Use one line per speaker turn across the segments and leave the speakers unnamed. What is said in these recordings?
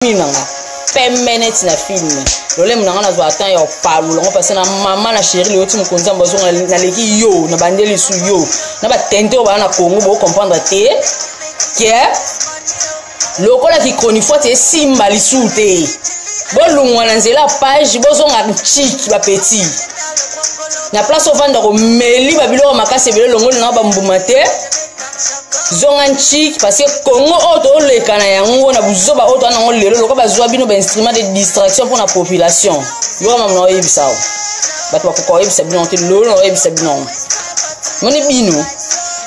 minanga permanent na film lole munanga na zo attend ya palu longo passer na maman na chérie le otim konza mbazo na leki yo na bandeli su yo na ba tente ba na Congo bo comprendre te que lokola ki chronique te simba lisute bo lungwa na nzela page bo zonga chiki ba petit na place au vendre ko meli ba bilo makase belo longo na ba mbumate zonga chiki parce que Congo auto le kana yango na buzoba auto na ngo lelo lokola bazwa bino ba instrument de distraction pour la population yo mama no yebisa ba to ko yebisa bino te lolo no yebisa bino moni bino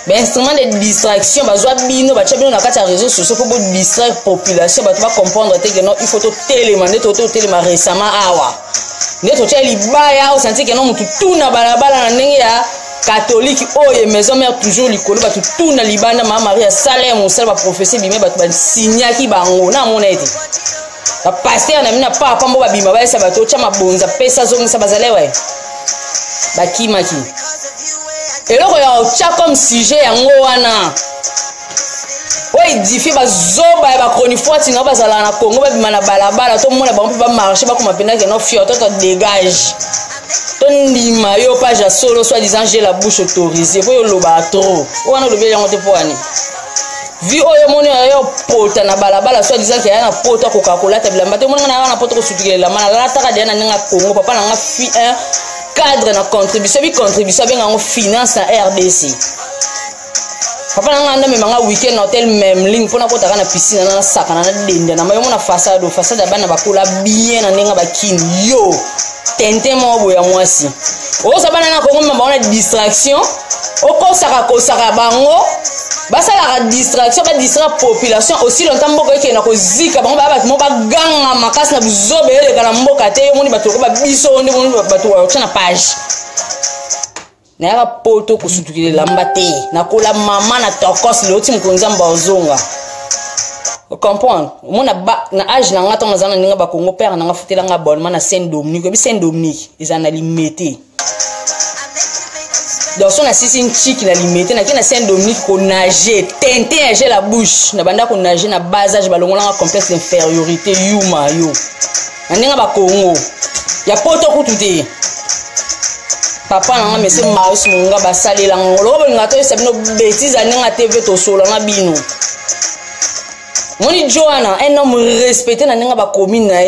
ba instrument de distraction bazwa bino ba chabino na kati ya réseaux sociaux pour distraire population ba to ba comprendre te que non il faut to télémander to téléma récemment awa neto teli baya au senti que non mutu tuna balabala na ndenge ya catholique oye maison mère toujours likolo ba tuna libanda mama Maria Salem musala ba prophétie bimé ba signaki bango na monete ba pasteur na mina papa mbo ba bima ba esa ba to chama bonza pesa zongi sa bazalewe ba kimaki eloko ya cha comme sujet yango wana oye difi ba zoba ya ba chronique na bazala na Congo ba bima na balabala to mona ba mpe ba marcher ba kuma penda que no fio to dégage Tondima yo page solo soit disant j'ai la bouche autorisée pour yo loba trop wana lobe yango te poani vi oyo moni yo pota na balabala soit disant qu'il y a na pota Coca-Cola tabilamba te moni na pota ko sutikela mana la taka dia na ninga Congo papa na nga fi un cadre na contribution benga ngo finance na RDC papa na nga ndame manga weekend na hotel même ligne pona ko taka na piscine na saka na dende na mayo mona façade bana bakula bien na ninga bakini yo tente mo ya mwasi o sabana na Congo mamba on a distraction o ko saka bango basa la distraction ba distraire population aussi longtemps mboko ke na ko zika bango ba mo ba ganga makasi na buzobe ele kana mboka te yo moni batoko ba biso ndi moni batoko na page na ya poto ko sutukile lamba te na kola mama na tokos le oti mkonza mbazonga comprendre mona ba na âge na ngata mazana ninga ba Congo père na nga futela nga abonnement na Saint-Dominique bi Saint-Dominique ezana limité donc son assisi une chic na limité na kina Saint-Dominique ko nager tenter j'ai la bouche na banda ko nager na bas âge balongola nga complexe d'infériorité yuma yo na ninga ba Congo ya poto kututé papa na nga monsieur Maus munga basalela ngolo ba ngato sabino bêtise aninga TV to solo na bino Moni Joana, un homme respecté na ninga ba commune na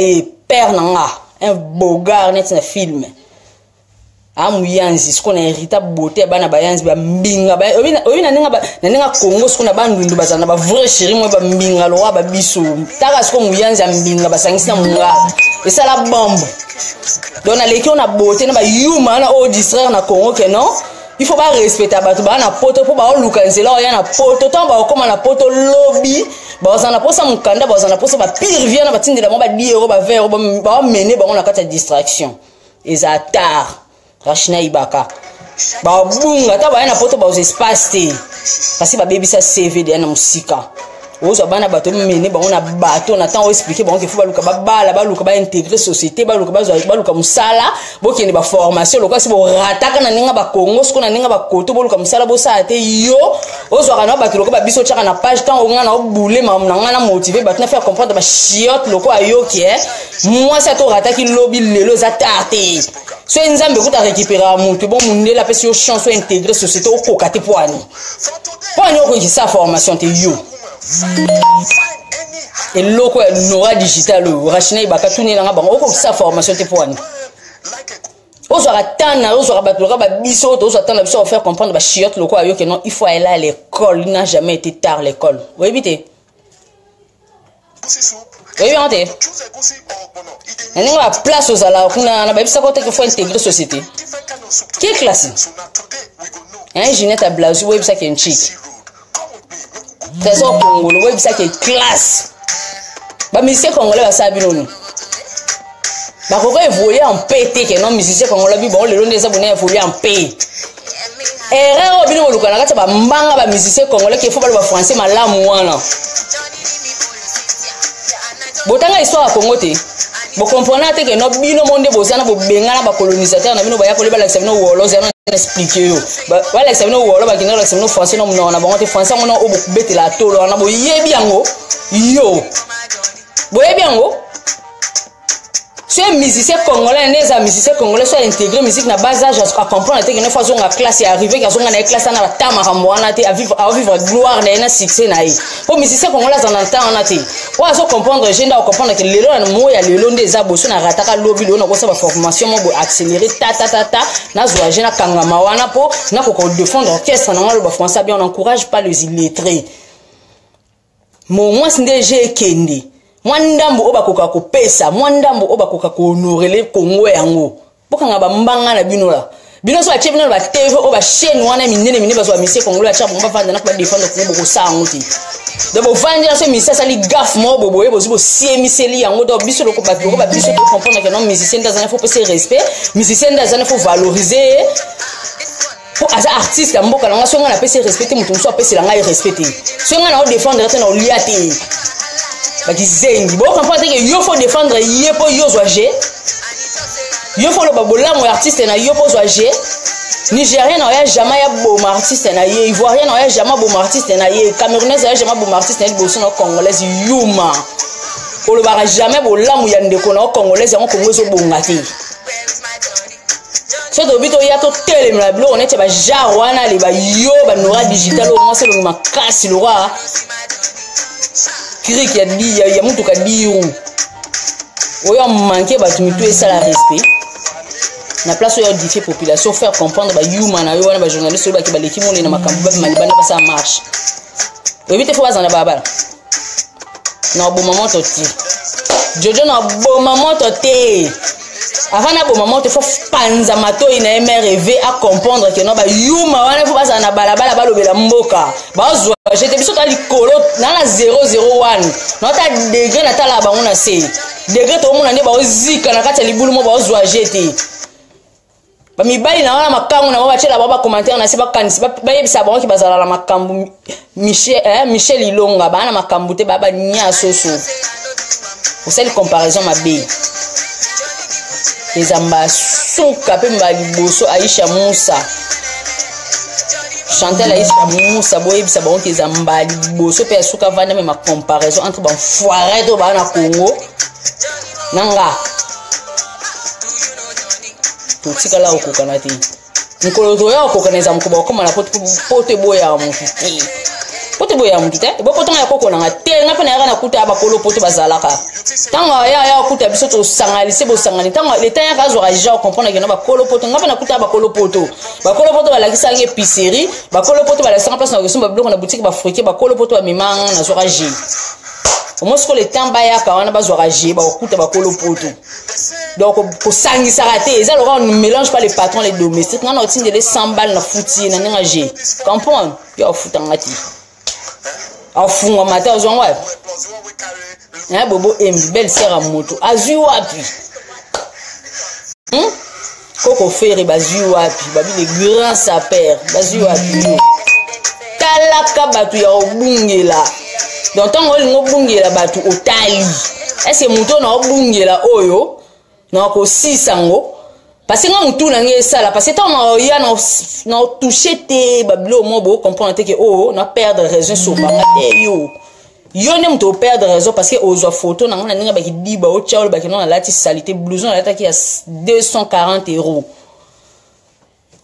père nanga, un beau gars net na film. Amuyanzi ce qu'on a hérité beauté bana bayanzi ba mbinga ba obi na ninga Congo ce qu'on a bandundu bazana ba vrai chéri moi ba mbinga lo ba biso. Taka ce qu'on muyanzi a mbinga ba sangisa munga. Et ça la bombe. Donc na leki on a beauté na ba human au distraire na Congo que non. Il faut pas respecter ba na poto pour ba lukanzela o ya na poto to ba koma na poto lobby ba za na posa mukanda ba za na posa ba pire vient na ba tindela mo ba 10 euros ba 20 euros ba mener ba on a kata distraction ezatar rachina ibaka ba bunga ta ba na poto ba espace te parce ba baby sa CV de na musika ozo bana bato mener ba on a bato na temps expliquer ba on ke faut ba luka ba bala ba luka ba intégrer société ba luka ba luka musala bo kende ba formation lokwa si bo rataka na ninga ba Congo sko na ninga ba koto bo luka musala bo sa te yo ozo kana bato lokwa ba biso chaka na page temps onga na boule mam na ngana motiver bato na faire comprendre ba chiotte lokwa yo ki moi ça to rataki lobby lelo za tarte so nzambe kuta récupérer mutu bon mundela pesi yo chance intégrer société o kokate poani ko ki sa formation te yo et loko nora digital rachina ibaka tuni nga bango ko sa formation te poani ozo ratana ozo rabatloka ba biso to ozo atana biso faire comprendre ba chiotte loko ayo que non il faut aller à l'école, il n'a jamais été tard l'école oui éviter oui honte nani la place aux ala kuna na ba bisa ko te faut intégrer société qui classe hein Ginette Blaise oui bisa qui est chic Trésor Congolais, oui, ça qui est classe. Bah, musicien congolais, va ça, binoni. Bah, pourquoi évoluer en PT, que non, musicien congolais, bon, le long des abonnés, évoluer en P. Erreur, bino, le Canada, bah, mbanga, bah, musicien congolais, qu'il faut pas le français, mais là, moi, là. Botanga histoire à Congo, te. Vous comprenez que non, bino, monde, bozana, bo bengana, ba colonisateur, na bino, ba ya koliba, la xamino, wolo, zana, expliquer yo. Ba, la xamino, wolo, ba, kina, la xamino, français, non, na, ba, on te français, on a, o, bete la tolo, on a, bo, yebi, yango, yo. boye bien ngo soit musicien congolais neza musicien congolais soit intégré musique na bas âge à comprendre que une fois zonga classe est arrivé que zonga na classe na tama ramwana te à vivre gloire na succès na yi pour musicien congolais en entend on a te ou à comprendre genda comprendre que lelo na moya lelo ndeza boso na rataka lobby lelo na ko sa formation mo accélérer ta na zo agena kangama wana po na ko défendre orchestre na le français bien on n'encourage pas les illettrés moi c'est j'ai kende mwandambo obakoka kopesa mwandambo obakoka ko honorer le Congo yango bokanga ba mbanga na bino la bino so ache bino ba TV oba chaîne wana minene bazo mise Congo ya chapo mba vanda na ko défendre Congo ko sa ngoti de bo vanda so mise sali gaffe mo bobo bozo bo siemiseli yango do biso loko ba biso to comprendre que non musicien dans faut passer respect musicien dans faut valoriser pour as artiste mboka na so ngana passer respecter mutu so passer la ngai respecter so ngana o défendre tena o liate bakizengi bo comprendre que yo faut défendre yepo yo zoager yo faut le babola mo artiste na yo po zoager Nigérien na ya jamais ya bon artiste na ye Ivoirien na ya jamais bon artiste na ye Camerounais na ya jamais bon artiste na bo sono congolais yuma o le bara jamais bola mo ya ndeko na congolais ya Congo zo bonga te so do bito ya to tele na blo on était ba jar wana le ba yo ba nora digital o mo se lo makasi lo wa Krik ya di ya mutu ka diru oyo manquer ba tumitu esa la respect na place oyo differ population faire comprendre ba human na yo wana ba journaliste ba ki ba leki mole na makambo ba malibana ba ça marche oyo te faut bazana baba na bo maman to ti jojo na bo maman to te avant na bo maman te faut panza mato ina MRV à comprendre que non ba human wana faut bazana balabala balobela mboka ba zo j'étais biso ta likolo na 001 nota degré na tala bango na se degré to mona ne ba ozika na kati ya libulu mo ba ozwa jete ba mibali na wana makambu na ba chela ba commentaire na se ba kanisi ba yebisa bango ki bazala la makambu Michel Ilonga ba na makambu te ba nya soso pour cette comparaison mabe ezamba suka pe mbali boso Aisha Musa Chantal Aïcha Moussa Boyeb Sabon qui zambali boso pe suka vanda ma comparaison entre ban foire to ba na Congo nanga to tikala okoka ti nkolo to ya okoka neza mkuba koma na pote boya mukiti pote boya mukiti bo poto ya koko nanga te ngapa na na kuta ba kolo pote bazalaka tanga ya kuta biso to sangalise bo sangani tanga le temps ya kazo raja comprendre que na ba kolo poto ngapa na kuta ba kolo poto ba la kisa nge épicerie ba kolo poto ba la 100 place na ko ba bloko na boutique ba fruité ba kolo poto ba mimanga na zo raji au moins que le temps ba ya ka wana ba zo raji ba kuta ba kolo poto donc ko sangisa raté ça on ne mélange pas les patrons les domestiques on a otinde les 100 balles na fouti na nga je comprendre yo futanga ti afunga mata ozongwa na bobo belle sœur à moto azui wapi koko fere bazui wapi babi les grands sapeurs bazui wapi talaka batu ya obungela donc tango lingo bungela batu otali est-ce moto na obungela oyo na ko sisango parce que nga mutu na nge sala parce que tant ya na toucher te bablo mo bo comprendre que oh na perdre raison sur ba yo ne mutu perdre raison parce que ozo photo na nga ba ki diba o chaol ba ki na lati salité blouson na lati ki 240 €.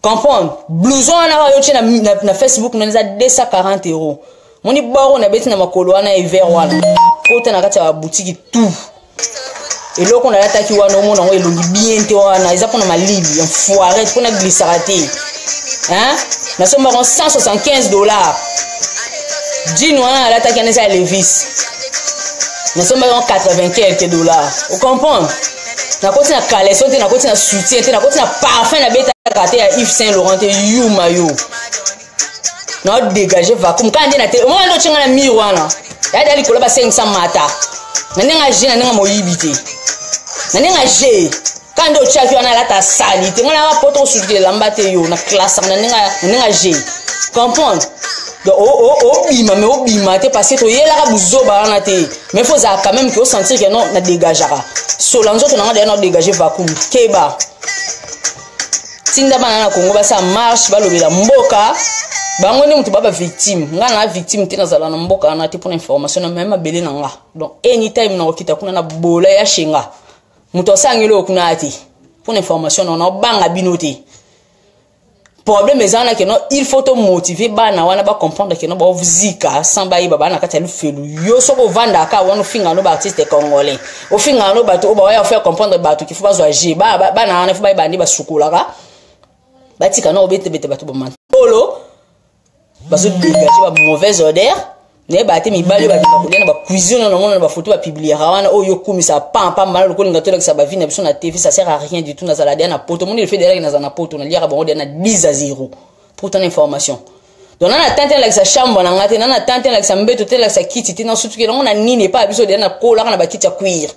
Comprendre blouson na yo tina na Facebook na 240 €. Moni baro na beti na makolo wana hiver wana kote na kati ya boutique tout et là on a attaqué wana on a elongi bien te wana eza pona malibi en foire pona glycérate hein na somba 175 $. Jean wana a attaqué na Levis na somba 80 quelques $. Vous comprenez na koti na caleçon te na koti na soutien te na koti na parfum na beta kate ya Yves Saint Laurent te yuma yo na dégager vacuum quand na te moi ndo chinga na miroir ya dali ko ba 500 mata na ninga je na ninga moyibite na ninga je quand ndo chaki wana la ta salite ngona ba poto soutien lamba te yo na classe na ninga je comprendre donc obima te parce que to yela ka buzoba na te mais faut ça quand même que sentir que non na dégagera solanzo to na na dégager vacuum keba tinda bana na Congo ba ça marche ba lobela mboka bango ni mutu baba victime nga na victime te nazala na mboka na te pour information na même belé na nga donc anytime na okita kuna na bola ya shenga mutu sangelo okuna ati pour information na banga binote problème ezana que non il faut te motiver bana wana ba comprendre que non ba vizika sans ba iba bana kata lufelu yo so bo vanda ka wana finga no ba artiste congolais o finga no ba to ba ya faire comprendre ba to qu'il faut ba zo agir bana wana faut ba bandi ba sukula ka batika no bete ba to ba man olo bazo dégager ba mauvaise odeur ne ba te mi bali ba na ba cuisine na mona ba photo ba publier wana o yo kumisa pam mal ko nga to la sa ba vie na biso na TV ça sert à rien du tout na zala na poto monde il fait derrière na poto na lire bon na 10-0 pour ton information donc na tante la sa chambre na ngate na tante la sa mbeto te la sa kiti te na surtout que on a nini pas biso derrière na kola na ba kiti ya cuir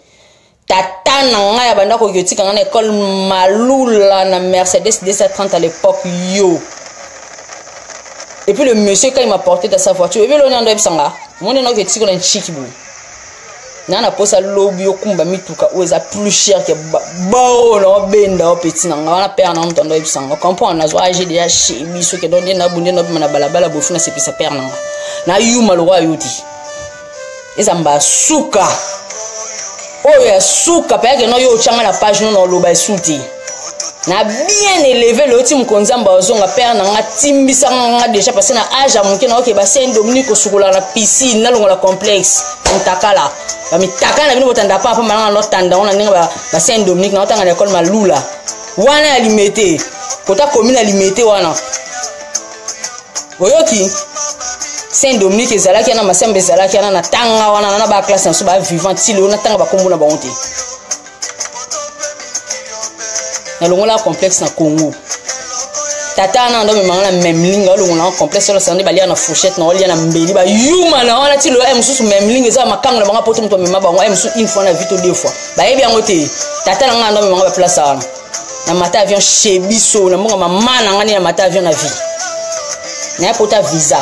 tata na nga ya banda ko yotika na école malula na Mercedes 230 à l'époque yo. Et puis le monsieur, quand il m'a porté dans sa voiture, il m'a dit que mon nom est Tigo Nchikibu. Nana posa lobby au kumba mituka où est plus cher que bao no benda au petit nanga on a père na mtondo ibsanga comprend na zo age de chez biso ke donne na bunde na bana balabala bofuna c'est sa père nanga na yuma lo yuti ezamba suka oh ya suka pa ke no yo changa na page no lo ba suti na bien élevé le tim konzamba ozonga père na nga timbisa nga déjà passé na âge à mon ke na ok ba Saint Dominique osukula na piscine na longola complexe ntakala ba mitaka na bino botanda pa malanga no tanda ona ninga ba Saint Dominique na otanga na école malula wana alimete kota commune alimete wana oyoki Saint Dominique ezalaki na masembe ezalaki na tanga wana na ba classe na so ba vivant ti le na tanga ba kombo na ba honte na longola complexe na Congo tata na ndo memanga na memlinga longola complexe la sande balia na fourchette na olia na mbeli ba yuma na wana ti lo mususu memlinga eza makango na banga poto mto memaba ngo mususu une fois na vite deux fois ba yebi yango te tata na nga ndo memanga ba place wana na mata avion chez biso na mbonga mama na ngani na mata avion na vie na pota visa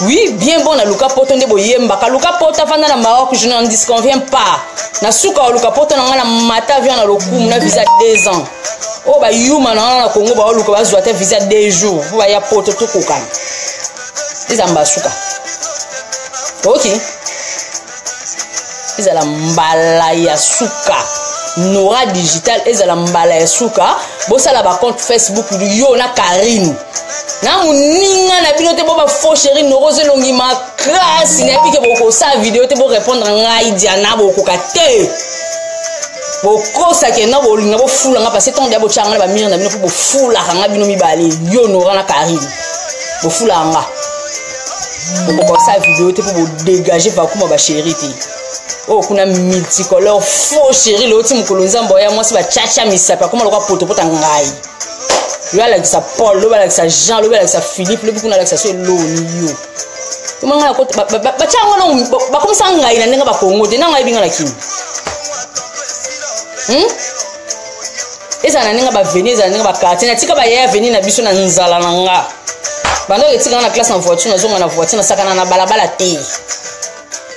oui bien bon na luka poto nde boyemba ka luka poto fanda na Maroc je n'en disconviens pas na suka luka poto na nga na mata avion na lokumu na visa 2 ans oh ba yuma na Congo ba luka ba zwa te visa 2 jours pour ba ya poto to kokana izamba suka ok izala mbala ya suka Nora digital ezala mbala ya suka bosala ba compte Facebook yo na Karine na muninga na bino te boba faux chéri Noroze longi ma classe na pike boko sa vidéo te bo répondre ngai Diana boko kate boko sa ke na bo linga bo fula nga parce ton dia bo changa ba mire na bino bo fula nga bino mibale yo Nora na Karine bo fula nga boko sa vidéo te bo dégager va kuma ba chéri te oh kuna multicolore faux chéri le tim kolonzambo ya mwasi ba chacha misapa kuma lokwa poto pota ngai yo avec sa Paul lo avec sa Jean lo avec sa Philippe lo kuna avec sa so lo ni yo kuma nga ko ba chango no ba komisa ngai na nga ba Congo te na ngai binga na kini eza na nga ba Venise na nga ba quartier na tika ba ya venir na biso na nzala na nga bando ke tika na classe na voiture na zonga na voiture na sakana na balabala te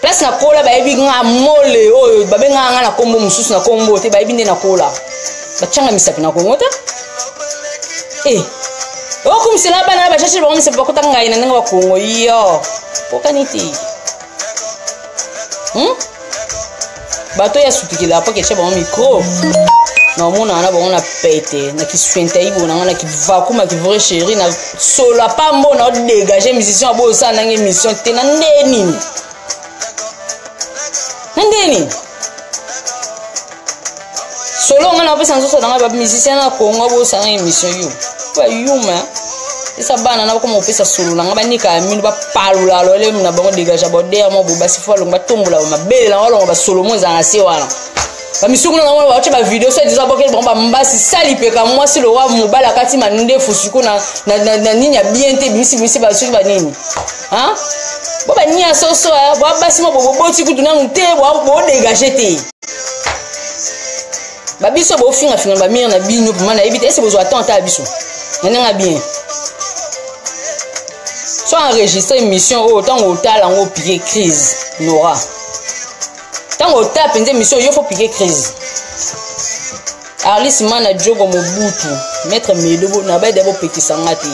place na kola ba yebi nga mole oyo ba benga nga na kombo mususu na kombo te ba yebi nde na kola ba changa misapi na Congo ta oku misela bana ba chachi ba ngise ba kota ngai na nga ba Congo yo pokaniti bato ya sutikila pa ke cheba mo micro na mona na ba ona pete na kiswenta ibo na ngana ki vakuma ki vrai chéri na solo pa mbona o dégager musicien bo sa na nge mission te na ndeni solo ngana pesa nzoso na ba musicien na Congo bo sa na émission yo ba yuma esa bana na ko mo pesa solo na ba nika minu ba palula lo le na bango dégager ba der mo bo basi fo lo ba tombola ba bele na lo ba solo mo za na se wana ba misuku na ngwa ba ba video so diza bokel ba mbasi sali pe ka moi si lo wa mobala kati mande fusuku na ninya bien te bisi ba su ba nini hein bo ba nia soso ba basi mo bo boti kutu na nte bo dégager te ba biso bo finga ba mire na binyo pour mana ebite ese bozo attendre ta biso nga bien so enregistrer émission autant otala ngo piquer crise Nora tant otala penze émission yo faut piquer crise Alice mana jogo mobutu maître Medobo na ba debo pekisa ngati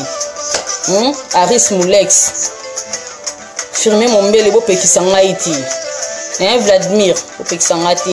Aris Moulex Firmé Mombele bopekisa ngai ti Vladimir bopekisa ngai ti